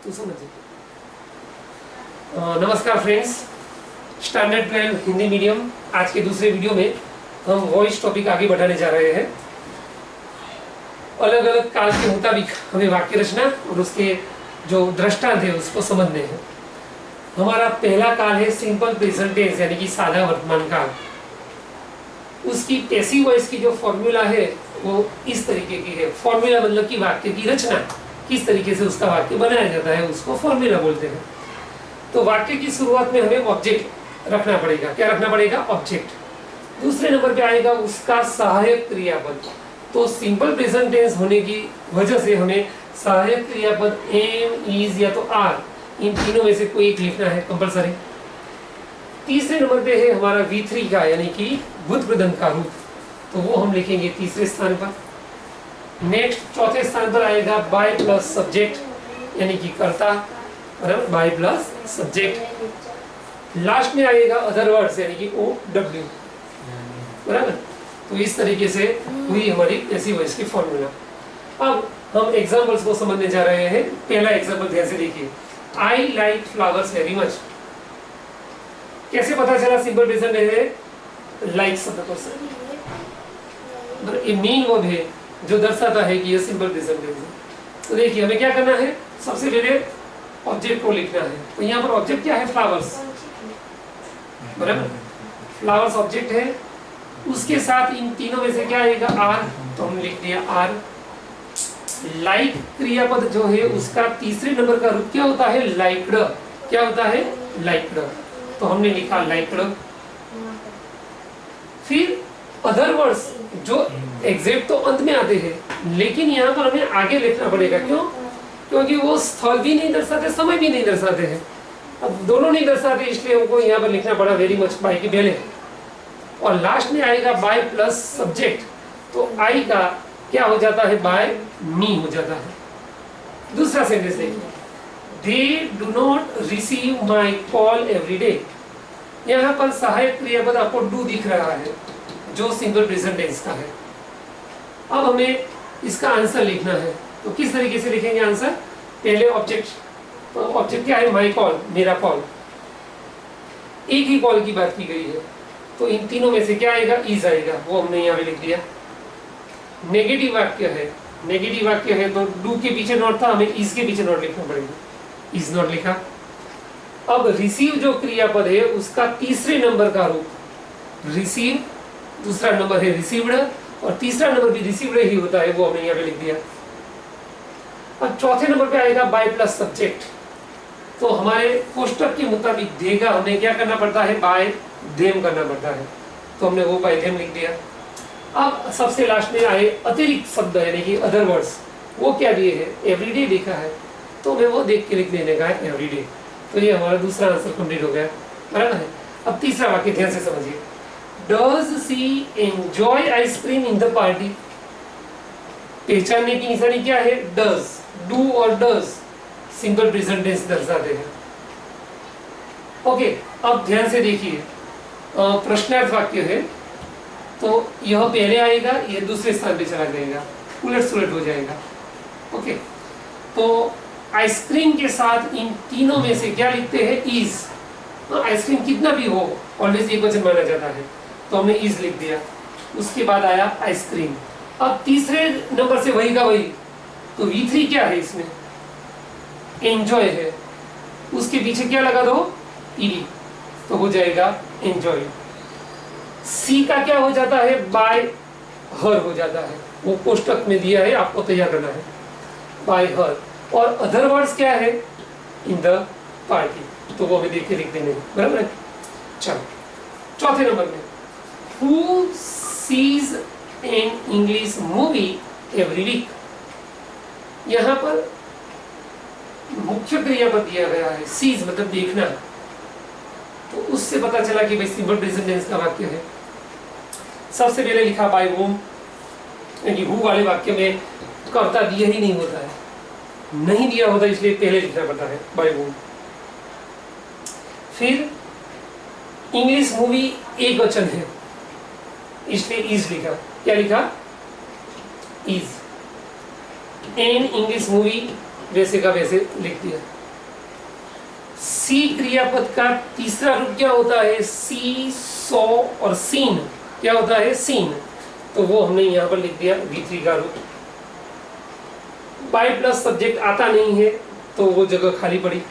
तो समझिए। नमस्कार फ्रेंड्स, स्टैंडर्ड 12 हिंदी मीडियम आज के दूसरे वीडियो में हम वॉइस टॉपिक आगे बढ़ाने जा रहे हैं। अलग अलग काल के मुताबिक हमें वाक्य रचना और उसके जो दृष्टांत है उसको समझने हैं। हमारा पहला काल है सिंपल प्रेजेंट टेंस यानी कि सादा वर्तमान काल। उसकी पैसिव वॉइस की जो फॉर्मूला है वो इस तरीके की है। फॉर्मूला मतलब कि वाक्य की रचना, किस तरीके से उसका वाक्य बनाया जाता है उसको फॉर्मूला बोलते हैं। तो वाक्य की शुरुआत में हमें ऑब्जेक्ट रखना पड़ेगा। क्या रखना पड़ेगा? ऑब्जेक्ट। दूसरे नंबर पे आएगा उसका सहायक क्रियापद। तो सिंपल प्रेजेंट टेंस होने की वजह से हमें सहायक क्रियापद एम, इज या तो आर, इन तीनों में से कोई एक लिखना है कंपलसरी। तीसरे नंबर पे है हमारा V3 का यानी कि बुद्ध प्रदंत का रूप, तो वो हम लिखेंगे तीसरे स्थान पर। नेक्स्ट चौथे स्थान पर आएगा बाय प्लस सब्जेक्ट यानी कि कर्ता, बराबर, बाय प्लस सब्जेक्ट। लास्ट में आएगा अदर वर्ड्स यानी कि OW, बराबर। तो इस तरीके से हुई हमारी पैसिव वॉइस की फॉर्मूला। अब हम एग्जांपल्स को समझने जा रहे हैं। पहला एग्जांपल ध्यान से देखिए, I like flowers very much. कैसे पता चला सिंपल प्रेजेंट है? लाइक शब्द को मेन वर्ब है जो दर्शाता है कि यह सिंपल प्रेजेंट है। तो देखिए हमें क्या करना है, सबसे पहले ऑब्जेक्ट को लिखना है। तो यहाँ पर ऑब्जेक्ट क्या है? फ्लावर्स, बराबर। फ्लावर्स ऑब्जेक्ट है, उसके साथ इन तीनों में से क्या आएगा? आर, तो हमने लिख दिया आर। लाइक क्रियापद जो है उसका तीसरे नंबर का रूप क्या होता है? लाइक्ड। क्या होता है? लाइक्ड, तो हमने लिखा लाइक्ड। फिर अदर वर्ड्स जो एग्जैक्ट तो अंत में आते हैं, लेकिन यहाँ पर हमें आगे लिखना पड़ेगा। क्यों? क्योंकि वो स्थल भी नहीं दर्शाते, समय भी नहीं दर्शाते हैं। अब दोनों नहीं दर्शाते, इसलिए हमको यहाँ पर लिखना पड़ा वेरी मच बाय के पहले। और लास्ट में आएगा बाय प्लस सब्जेक्ट, तो आई का क्या हो जाता है? बाय मी हो जाता है। दूसरा सेंटेंस देखिए, they do not receive my call every day. यहाँ पर सहायक क्रियापद आपको डू दिख रहा है जो सिंपल प्रेजेंट टेंस का है। अब हमें इसका आंसर लिखना है, तो किस तरीके से लिखेंगे आंसर? पहले ऑब्जेक्ट, तो ऑब्जेक्ट क्या है? माई कॉल, मेरा कॉल। एक ही कॉल की बात की गई है, तो इन तीनों में से क्या आएगा? इज आएगा, वो हमने यहाँ पे लिख दिया। नेगेटिव वाक्य है, नेगेटिव वाक्य है तो डू के पीछे नॉट था, हमें इज के पीछे नॉट लिखना पड़ेगा, इज नॉट लिखा। अब रिसीव जो क्रियापद है उसका तीसरे नंबर का रूप रिसीव, दूसरा नंबर है रिसीव्ड, और तीसरा नंबर भी रिसीव्ड ही होता है, वो हमने यहाँ पे लिख दिया। अब चौथे नंबर पे आएगा बाय प्लस सब्जेक्ट, तो हमारे कोष्टक के मुताबिक देगा हमें क्या करना पड़ता है? बाय देम करना पड़ता है, तो हमने वो बाय देम लिख दिया। अब सबसे लास्ट में आए अतिरिक्त शब्द यानी कि अदर वर्ड्स, वो क्या दिए है? एवरीडे लिखा है, तो हमें वो देख के लिख देने का है एवरीडे। तो ये हमारा दूसरा आंसर कंप्लीट हो गया, बराबर है। अब तीसरा वाक्य ध्यान से समझिए, does she enjoy ice cream in the party. पहचानने की निशानी क्या है? डज, डू और डज सिंपल प्रेजेंट टेंस दर्शाते हैं। ओके, अब ध्यान से देखिए, प्रश्नार्थ वाक्य है, तो यह पहले आएगा, यह दूसरे स्थान पे चला जाएगा, उलट सुलट हो जाएगा। ओके, तो आइसक्रीम के साथ इन तीनों में से क्या लिखते हैं? इज। आइसक्रीम कितना भी हो ऑलवेज एक वचन माना जाता है, तो हमने इज लिख दिया। उसके बाद आया आइसक्रीम। अब तीसरे नंबर से वही का वही, तो V3 क्या है इसमें? एंजॉय है, उसके पीछे क्या लगा दो? ईडी, तो हो जाएगा एंजॉय। सी का क्या हो जाता है? बाय हर हो जाता है, वो कोष्टक में दिया है, आपको तैयार करना है, बाय हर। और अदर वर्ड्स क्या है? इन द पार्टी, तो वो हमें देख के लिख देंगे, बराबर है। चलो चौथे नंबर में, who sees an English movie every week. यहाँ पर मुख्य क्रियापद दिया गया है, सीज मतलब देखना, तो उससे पता चला कि भाई सिंपल प्रेजेंट टेंस का वाक्य है। सबसे पहले लिखा बाय होम, यानी हु वाले वाक्य में कर्ता दिया ही नहीं होता है, नहीं दिया होता, इसलिए पहले लिखना पड़ता है बाय होम। फिर इंग्लिश मूवी एक वचन है, इसलिए इज लिखा। क्या लिखा? इज। एन इंग्लिश मूवी वैसे का वैसे लिख दिया। सी क्रियापद का तीसरा रूप क्या होता है? सी, सौ और सीन क्या होता है? सीन। तो वो हमने यहाँ पर लिख दिया V3 का रूप। बाय प्लस सब्जेक्ट आता नहीं है तो वो जगह खाली पड़ी।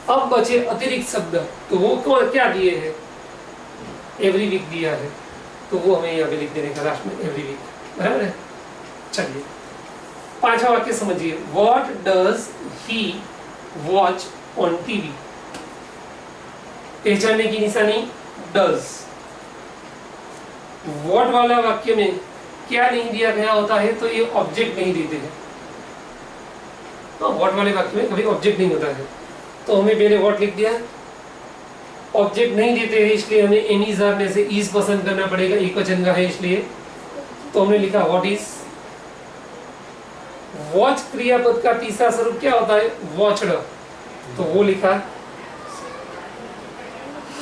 अब बचे अतिरिक्त शब्द, तो वो क्या दिए हैं? एवरी वीक दिया है, तो वो हमें यहाँ पे लिख देने का लास्ट में एवरी वीक, बराबर है। चलिए पांचवा वाक्य समझिए। What does he watch on TV? पहचानने की निशानी डज। व्हाट वाला वाक्य में क्या नहीं दिया गया होता है तो ये ऑब्जेक्ट नहीं देते हैं। तो व्हाट वाले वाक्य में कभी ऑब्जेक्ट नहीं होता है, तो हमें पहले व्हाट लिख दिया। ऑब्जेक्ट नहीं देते हैं इसलिए हमें एनी जार में से इज पसंद करना पड़ेगा, एक वचन का है इसलिए। तो हमने लिखा व्हाट इज। वॉच क्रियापद का तीसरा स्वरूप क्या होता है? वॉचड, तो वो लिखा।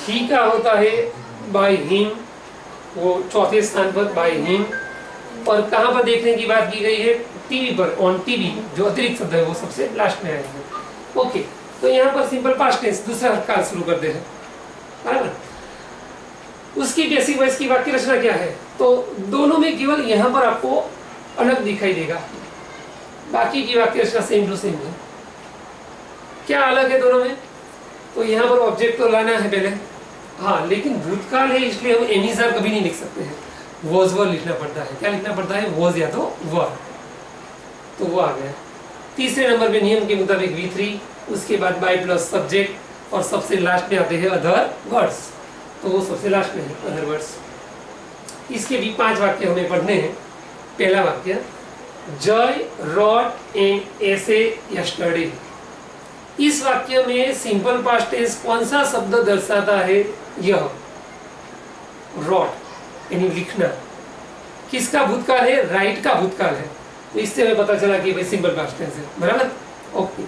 ही का होता है बाय हिम, वो चौथे स्थान पर बाय हिम। और कहां पर देखने की बात की गई है? टीवी पर, ऑन टीवी। जो अतिरिक्त शब्द है वो सबसे लास्ट में आएगा। ओके, तो यहाँ पर सिंपल पास्ट टेंस दूसरा काल शुरू करते हैं, बराबर। उसकी बेसिक वॉइस की वाक्य रचना क्या है? तो दोनों में केवल यहाँ पर आपको अलग दिखाई देगा, बाकी की वाक्य रचना सेम टू सेम है। क्या अलग है दोनों में? तो यहाँ पर ऑब्जेक्ट तो लाना है पहले, हाँ, लेकिन भूतकाल है इसलिए हम एनी जार कभी नहीं लिख सकते हैं, वॉज वर लिखना पड़ता है। क्या लिखना पड़ता है? वॉज या तो वर, तो वो आ गया। तीसरे नंबर पे नियम के मुताबिक V3, उसके बाद बाय प्लस सब्जेक्ट और सबसे लास्ट में आते हैं अदर वर्ड्स, तो वो सबसे लास्ट में है अदर वर्ड्स। इसके भी 5 वाक्य हमें पढ़ने हैं। पहला वाक्य, जय रॉट एन एसे यस्टरडे। इस वाक्य में सिंपल पास्ट टेंस कौन सा शब्द दर्शाता है? यह रॉट यानी लिखना। किसका भूतकाल है? राइट का भूतकाल है। तो इससे हमें पता चला कि भाई सिंपल पास्ट टेंस है, बराबर। ओके,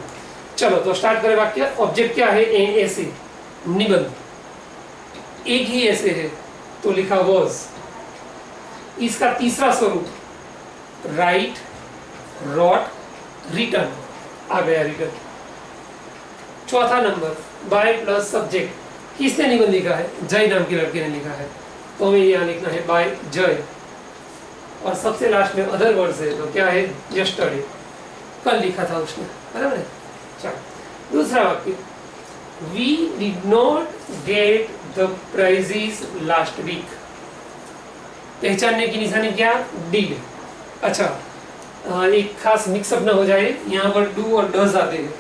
चलो तो स्टार्ट करें वाक्य। ऑब्जेक्ट क्या है? एन ऐसे, निबंध। एक ही ऐसे है तो लिखा वॉज। इसका तीसरा स्वरूप राइट, रॉट, रिटर्न आ गया, रिटर्न। चौथा नंबर बाय प्लस सब्जेक्ट। किसने निबंध लिखा है? जय नाम के लड़के ने लिखा है, तो हमें यहाँ लिखना है बाय जय। और सबसे लास्ट में अदर वर्ड्स है, तो क्या है? यस्टरडे, कल लिखा था उसने, बराबर है। चलो दूसरा वाक्य, we did not get the prizes last week. पहचानने की निशानी क्या? डिड। अच्छा, एक खास मिक्सअप ना हो जाए, यहाँ पर डू और डज आते हैं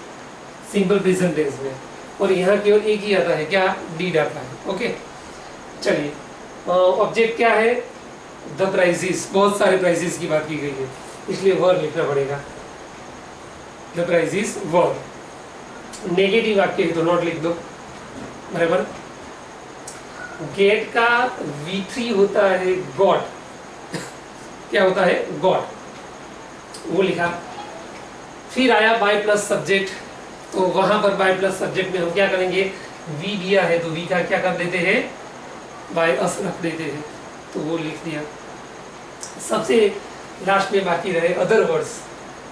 सिंपल प्रेजेंट टेंस में, और यहाँ केवल एक ही आता है, क्या? डिड आता है। ओके, चलिए ऑब्जेक्ट क्या है? The prizes. बहुत सारे प्राइजेस की बात की गई है इसलिए वर लिखना पड़ेगा, द प्राइजेस वर। नेगेटिव वाक्य है तो नॉट लिख दो, बराबर। गेट का V3 होता है गॉट। क्या होता है? गॉट, वो लिखा। फिर आया बाय प्लस सब्जेक्ट, तो वहां पर बाय प्लस सब्जेक्ट में हम क्या करेंगे? वी दिया है तो वी का क्या कर देते हैं? बाय अस रख देते हैं, तो वो लिख दिया। सबसे लास्ट में बाकी रहे अदर वर्ड्स,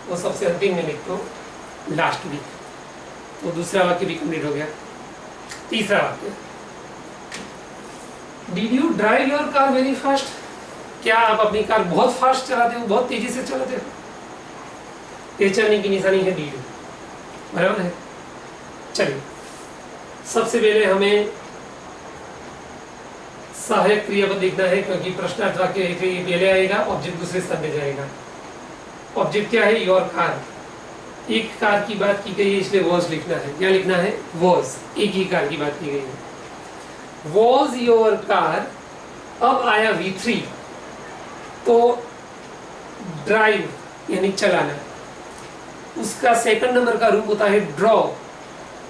वो सबसे अंतिम में लिख दो लास्ट वीक। तो दूसरा वाक्य भी कंप्लीट हो गया। तीसरा वाक्य, did you drive your car very fast? क्या आप अपनी कार बहुत फास्ट चलाते हो, बहुत तेजी से चलाते हो? पहचानने की निशानी है डिड, बराबर है। चलिए सबसे पहले हमें सहायक क्रियापद लिखना है, क्योंकि प्रश्नार्थ वाक्य पहले आएगा, ऑब्जेक्ट दूसरे स्थान पे जाएगा। ऑब्जेक्ट क्या है? Your car. एक कार की बात की गई है इसलिए वॉज लिखना है। क्या लिखना है? वॉज, एक ही कार की बात की गई है। Was your car. अब आया V3, तो ड्राइव यानी चलाना, उसका सेकंड नंबर का रूप होता है ड्रॉ,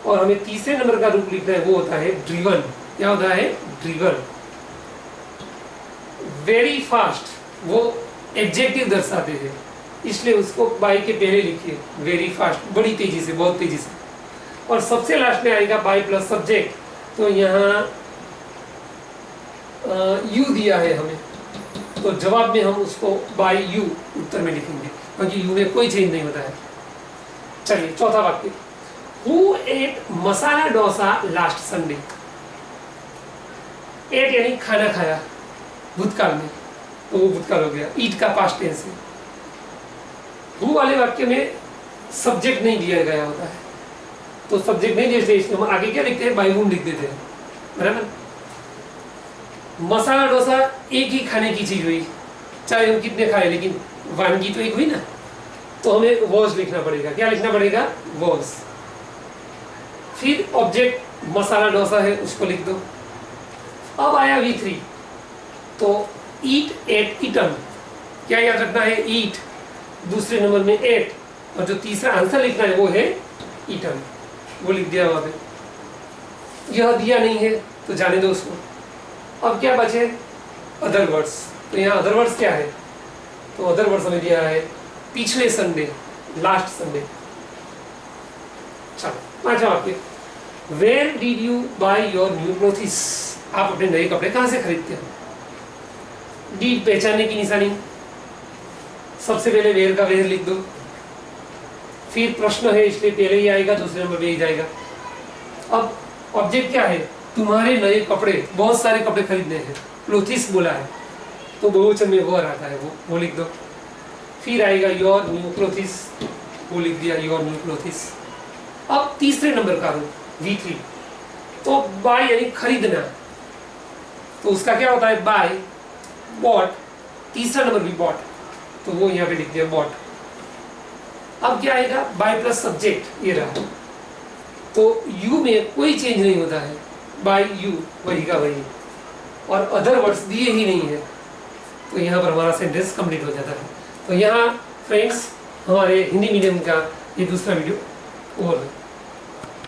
और हमें तीसरे नंबर का रूप लिखना है, वो होता है ड्रिवन। क्या होता है? ड्रिवन। वेरी फास्ट, वो एडजेक्टिव दर्शाते हैं इसलिए उसको बाय के पहले लिखिए, वेरी फास्ट, बड़ी तेजी से, बहुत तेजी से। और सबसे लास्ट में आएगा बाय प्लस सब्जेक्ट, तो यहाँ यू दिया है हमें, तो जवाब में हम उसको बाय यू उत्तर में लिखेंगे, क्योंकि यू में कोई चेंज नहीं होता है। चलिए चौथा वाक्य, who ate masala dosa last Sunday. Ate यानी खाना खाया भूतकाल में, तो वो भूतकाल हो गया, ईट का पास्ट टेंस है। हु वाले वाक्य में सब्जेक्ट नहीं दिया गया होता है, तो सब्जेक्ट नहीं जैसे इसमें हम आगे क्या लिखते हैं, बाय हुम लिख देते हैं, बराबर। मसाला डोसा एक ही खाने की चीज हुई, चाहे हम कितने खाए, लेकिन वानगी तो एक हुई ना, तो हमें वॉज लिखना पड़ेगा। क्या लिखना पड़ेगा, वॉज। फिर ऑब्जेक्ट मसाला डोसा है, उसको लिख दो। अब आया V3, तो ईट एट ईटन, क्या याद रखना है, ईट, दूसरे नंबर में एट, और जो तीसरा आंसर लिखना है वो है ईटन, वो लिख दिया वहां पे। यह दिया नहीं है तो जाने दो उसको। अब क्या बचे, अदर वर्ड्स। तो यहाँ अदर वर्ड्स क्या है, तो अदर वर्ड्स हमें दिया है पिछले संडे, लास्ट संडे। चलो पांचवा वाक्य, where did you buy your new clothes. आप अपने नए कपड़े कहां से खरीदते हो। डीड पहचानने की निशानी, सबसे पहले वेयर का वेयर लिख दो, फिर प्रश्न है इसलिए पहले ही आएगा, दूसरे नंबर पे ही जाएगा। अब ऑब्जेक्ट क्या है, तुम्हारे नए कपड़े, बहुत सारे कपड़े खरीदने हैं, क्लोथिस बोला है, तो बहुवचन में वो आता है, वो लिख दो। फिर आएगा योर न्यू क्लोथिस, वो लिख दिया योर न्यू क्लोथिस। अब तीसरे नंबर का रूप V3, तो बाय यानी खरीदना, तो उसका क्या होता है, बाय, बॉट, तीसरा नंबर भी बॉट, तो वो यहाँ पे लिख दिया बॉट। अब क्या आएगा, बाय प्लस सब्जेक्ट, ये रहा, तो यू में कोई चेंज नहीं होता है, बाय यू वही का वही, और अदर वर्ड्स दिए ही नहीं है, तो यहाँ पर हमारा सेंटेंस कंप्लीट हो जाता है। तो यहाँ फ्रेंड्स हमारे हिंदी मीडियम का ये दूसरा वीडियो ओवर है।